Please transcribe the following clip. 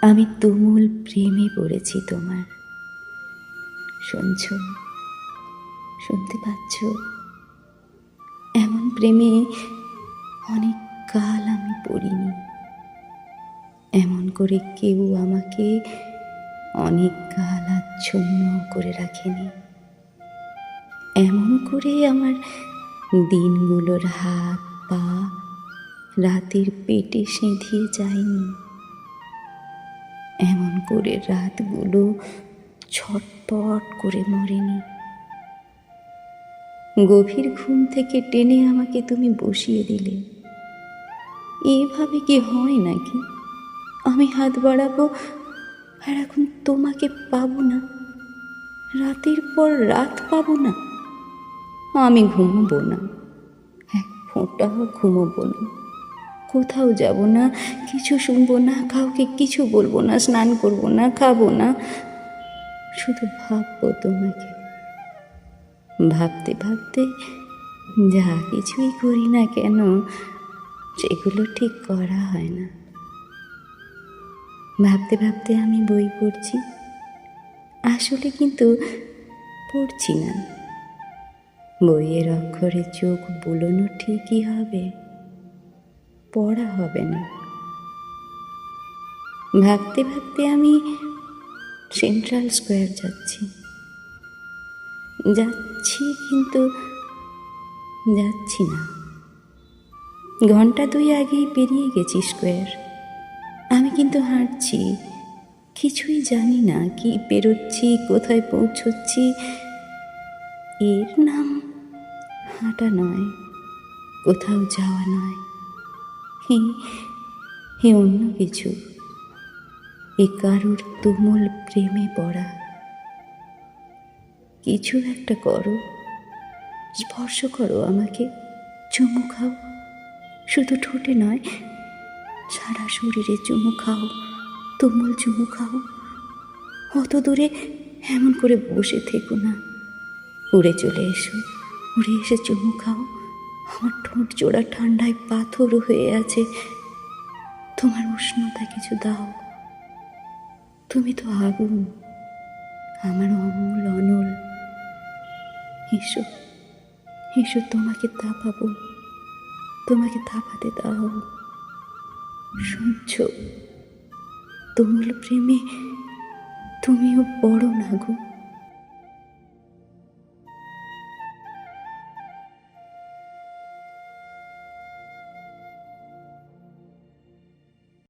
আমি তুমুল প্রেমে পড়েছি তোমার। শুনছ, শুনতে পাচ্ছ? এমন প্রেমে অনেক কাল আমি পড়িনি। এমন করে কেউ আমাকে অনেক কাল আচ্ছন্ন করে রাখেনি। এমন করে আমার দিনগুলোর হাত পা রাতের পেটে সেঁধিয়ে যায়নি। এমন করে রাতগুলো ছটপট করে মরেনি। গভীর ঘুম থেকে টেনে আমাকে তুমি বসিয়ে দিলে। এইভাবে কি হয় নাকি? আমি হাত বাড়াবো আর এখন তোমাকে পাবো না, রাতের পর রাত পাবো না। আমি ঘুমোবো না, এক ফোঁটা ঘুমোবো না, কোথাও যাব না, কিছু শুনবো না, কাউকে কিছু বলবো না, স্নান করবো না, খাবো না, শুধু ভাববো তোমাকে। ভাবতে ভাবতে যা কিছুই করি না কেন সেগুলো ঠিক করা হয় না। ভাবতে ভাবতে আমি বই পড়ছি, আসলে কিন্তু পড়ছি না। বইয়ের অক্ষরে চোখ বুলোনো ঠিকই হবে, পড়া হবে না। ভাবতে ভাবতে আমি সেন্ট্রাল স্কোয়ার যাচ্ছি কিন্তু যাচ্ছি না। ঘন্টা 2 আগেই পেরিয়ে গেছি স্কোয়ার। আমি কিন্তু হাঁটছি, কিছুই জানি না কি পেরোচ্ছি, কোথায় পৌঁছচ্ছি। এর নাম হাঁটা নয়, কোথাও যাওয়া নয়, এ অন্য কিছু। এ কারোর তুমুল প্রেমে পড়া। কিছু একটা করো, স্পর্শ করো আমাকে, চুমু খাও। শুধু ঠোঁটে নয়, সারা শরীরে চুমু খাও, তুমুল চুমু খাও। অত দূরে এমন করে বসে থেকো না, উড়ে চলে এসো, উড়ে এসে চুমু খাও। আমার ঠোঁট জোড়া ঠান্ডায় পাথর হয়ে আছে, তোমার উষ্ণতা কিছু দাও। তুমি তো আগুন, আমার অমল অনল। এসো, এসো, তোমাকে তাপাবো, তোমাকে তাপাতে দাও। শুনছ? তুমুল প্রেমে তুমিও পড়ো না গো।